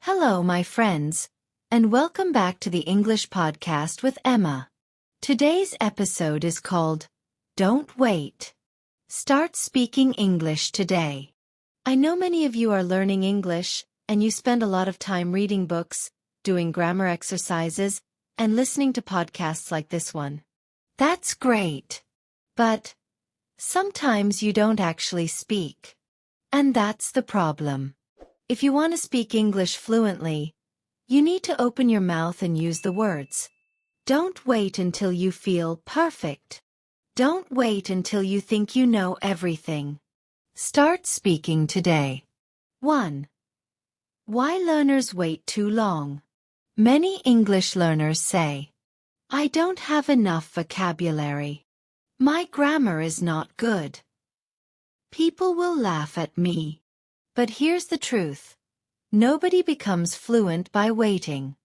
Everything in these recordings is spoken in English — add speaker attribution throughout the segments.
Speaker 1: Hello, my friends, and welcome back to the English podcast with Emma. Today's episode is called Don't Wait. Start speaking English today. I know many of you are learning English, and you spend a lot of time reading books, doing grammar exercises, and listening to podcasts like this one. That's great. But sometimes you don't actually speak. And that's the problem. If you want to speak English fluently, you need to open your mouth and use the words. Don't wait until you feel perfect. Don't wait until you think you know everything. Start speaking today. 1. Why learners wait too long? Many English learners say, I don't have enough vocabulary. My grammar is not good. People will laugh at me. But here's the truth. Nobody becomes fluent by waiting.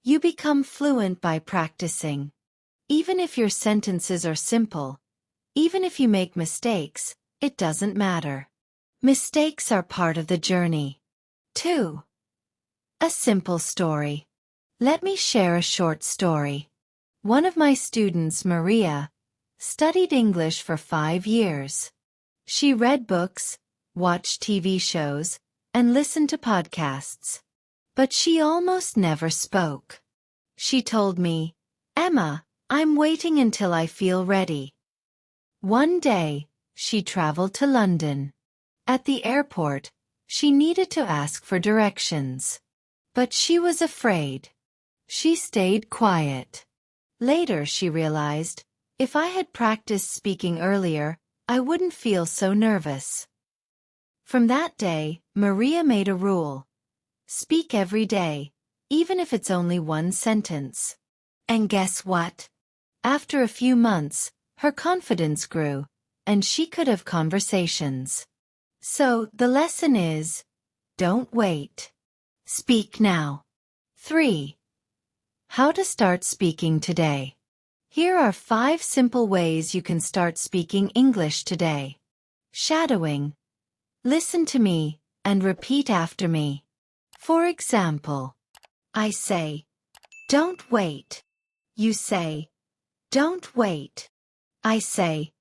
Speaker 1: You become fluent by practicing. Even if your sentences are simple, even if you make mistakes, it doesn't matter. Mistakes are part of the journey. 2. A simple story. Let me share a short story. One of my students, Maria, studied English for 5 years. She read books, watched TV shows, and listened to podcasts. But she almost never spoke. She told me, Emma, I'm waiting until I feel ready. One day, she traveled to London. At the airport, she needed to ask for directions. But she was afraid. She stayed quiet. Later she realized, if I had practiced speaking earlier, I wouldn't feel so nervous. From that day, Maria made a rule. Speak every day, even if it's only one sentence. And guess what? After a few months, her confidence grew, and she could have conversations. So, the lesson is, don't wait. Speak now. 3. How to start speaking today. Here are 5 simple ways you can start speaking English today. Shadowing. Listen to me, and repeat after me. For example, I say, don't wait. You say, don't wait. I say,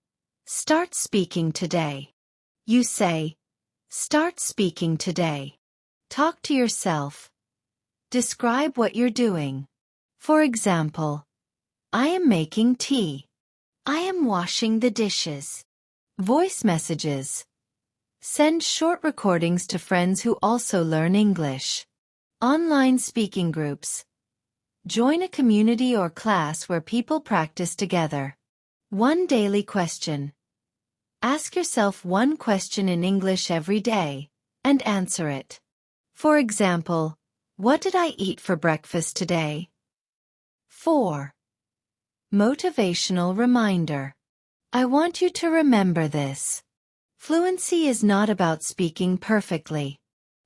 Speaker 1: start speaking today. You say, start speaking today. Talk to yourself. Describe what you're doing. For example, I am making tea. I am washing the dishes. Voice messages. Send short recordings to friends who also learn English. Online speaking groups. Join a community or class where people practice together. One daily question. Ask yourself one question in English every day, and answer it. For example, what did I eat for breakfast today? 4. Motivational reminder. I want you to remember this. Fluency is not about speaking perfectly.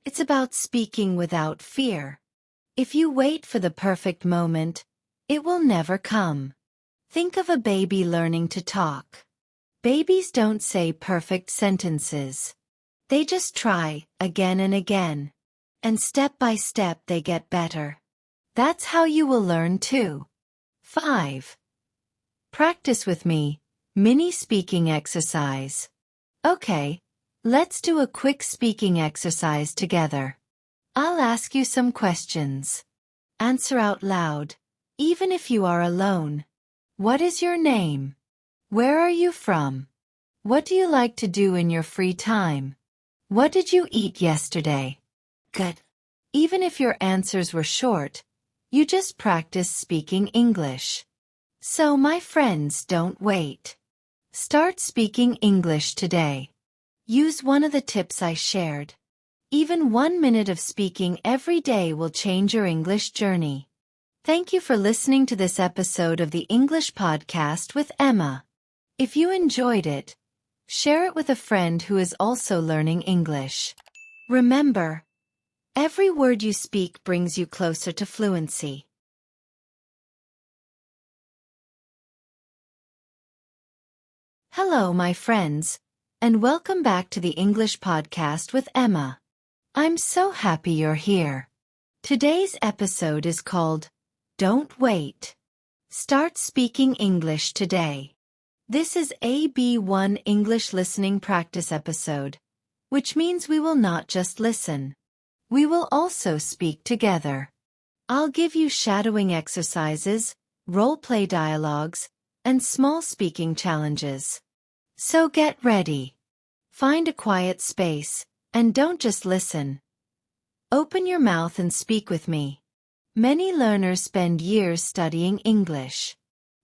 Speaker 1: It's about speaking without fear. If you wait for the perfect moment, it will never come. Think of a baby learning to talk. Babies don't say perfect sentences. They just try, again and again. And step by step they get better. That's how you will learn too. 5. Practice with me. Mini speaking exercise. Okay, let's do a quick speaking exercise together. I'll ask you some questions. Answer out loud, even if you are alone. What is your name? Where are you from? What do you like to do in your free time? What did you eat yesterday? Good. Even if your answers were short, you just practice speaking English. So my friends, don't wait. Start speaking English today. Use one of the tips I shared. Even 1 minute of speaking every day will change your English journey. Thank you for listening to this episode of the English Podcast with Emma. If you enjoyed it, share it with a friend who is also learning English. Remember, every word you speak brings you closer to fluency. Hello, my friends, and welcome back to the English Podcast with Emma. I'm so happy you're here. Today's episode is called, Don't Wait. Start speaking English today. This is AB1 English Listening Practice episode, which means we will not just listen. We will also speak together. I'll give you shadowing exercises, role-play dialogues, and small speaking challenges. So get ready. Find a quiet space, and don't just listen. Open your mouth and speak with me. Many learners spend years studying English.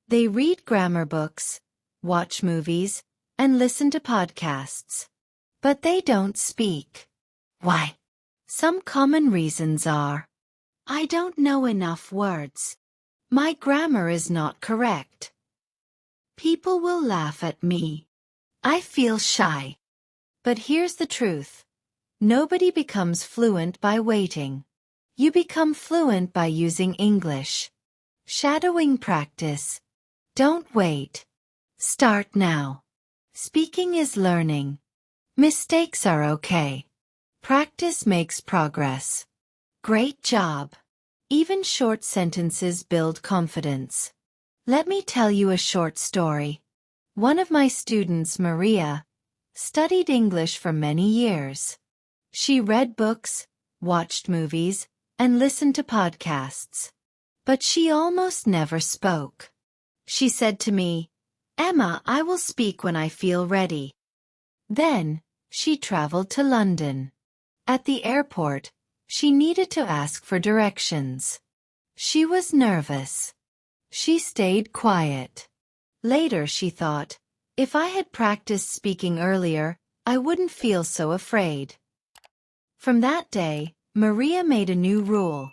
Speaker 1: They read grammar books, watch movies, and listen to podcasts. But they don't speak. Why? Some common reasons are: I don't know enough words. My grammar is not correct. People will laugh at me. I feel shy. But here's the truth. Nobody becomes fluent by waiting. You become fluent by using English. Shadowing practice. Don't wait. Start now. Speaking is learning. Mistakes are okay. Practice makes progress. Great job. Even short sentences build confidence. Let me tell you a short story. One of my students, Maria, studied English for many years. She read books, watched movies, and listened to podcasts. But she almost never spoke. She said to me, "Emma, I will speak when I feel ready." Then, she traveled to London. At the airport, she needed to ask for directions. She was nervous. She stayed quiet. Later she thought, if I had practiced speaking earlier, I wouldn't feel so afraid. From that day, Maria made a new rule.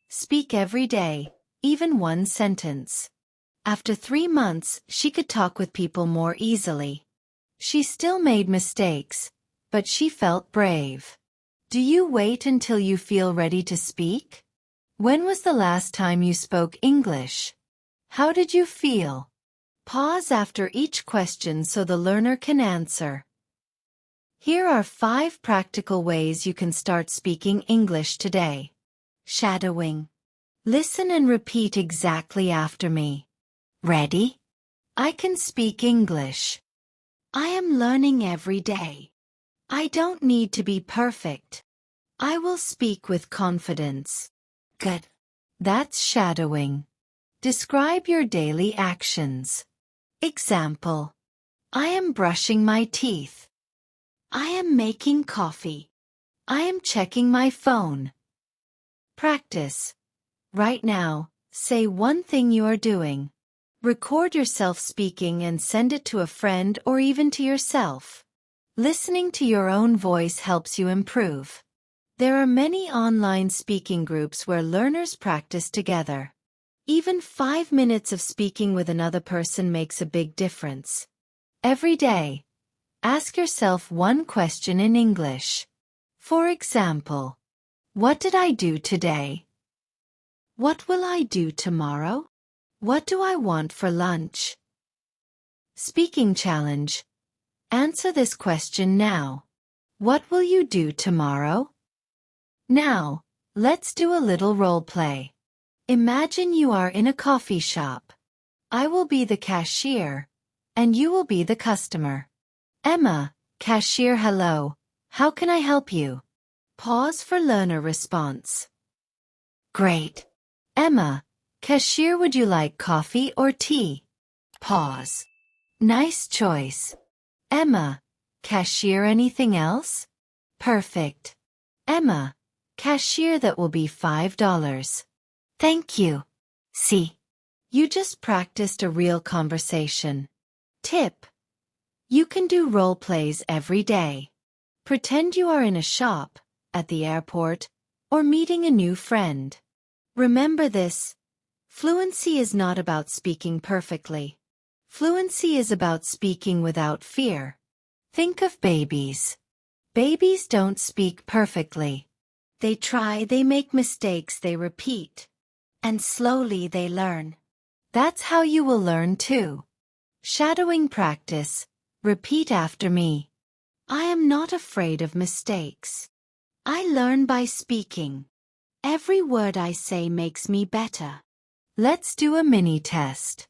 Speaker 1: Speak every day, even one sentence. After 3 months, she could talk with people more easily. She still made mistakes, but she felt brave. Do you wait until you feel ready to speak? When was the last time you spoke English? How did you feel? Pause after each question so the learner can answer. Here are 5 practical ways you can start speaking English today. Shadowing. Listen and repeat exactly after me. Ready? I can speak English. I am learning every day. I don't need to be perfect. I will speak with confidence. Good. That's shadowing. Describe your daily actions. Example. I am brushing my teeth. I am making coffee. I am checking my phone. Practice. Right now, say one thing you are doing. Record yourself speaking and send it to a friend or even to yourself. Listening to your own voice helps you improve. There are many online speaking groups where learners practice together. Even 5 minutes of speaking with another person makes a big difference. Every day, ask yourself one question in English. For example, what did I do today? What will I do tomorrow? What do I want for lunch? Speaking challenge. Answer this question now. What will you do tomorrow? Now, let's do a little role play. Imagine you are in a coffee shop. I will be the cashier, and you will be the customer. Emma, cashier, hello. How can I help you? Pause for learner response. Great. Emma, cashier, would you like coffee or tea? Pause. Nice choice. Emma, cashier, anything else? Perfect. Emma, cashier, that will be $5. Thank you. See, you just practiced a real conversation. Tip. You can do role plays every day. Pretend you are in a shop, at the airport, or meeting a new friend. Remember this. Fluency is not about speaking perfectly. Fluency is about speaking without fear. Think of babies. Babies don't speak perfectly. They try, they make mistakes, they repeat. And slowly they learn. That's how you will learn too. Shadowing practice. Repeat after me. I am not afraid of mistakes. I learn by speaking.
Speaker 2: Every word I say makes me better.
Speaker 1: Let's do a mini test.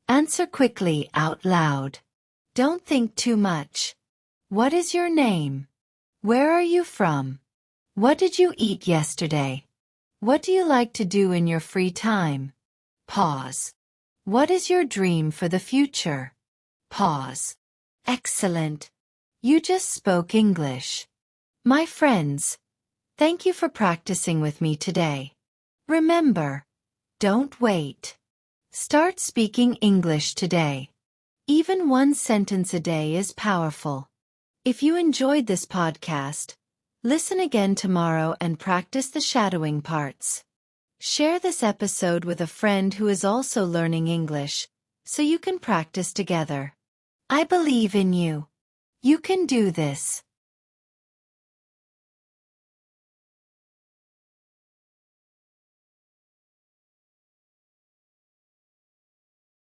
Speaker 1: Answer quickly out loud. Don't think too much. What is your name? Where are you from? What did you eat yesterday? What do you like to do in your free time? Pause. What is your dream for the future? Pause. Excellent. You just spoke English. My friends, thank you for practicing with me today. Remember, don't wait. Start speaking English today. Even one sentence a day is powerful. If you enjoyed this podcast, listen again tomorrow and practice the shadowing parts. Share this episode with a friend who is also learning English, so you can practice together. I believe in you. You can do this.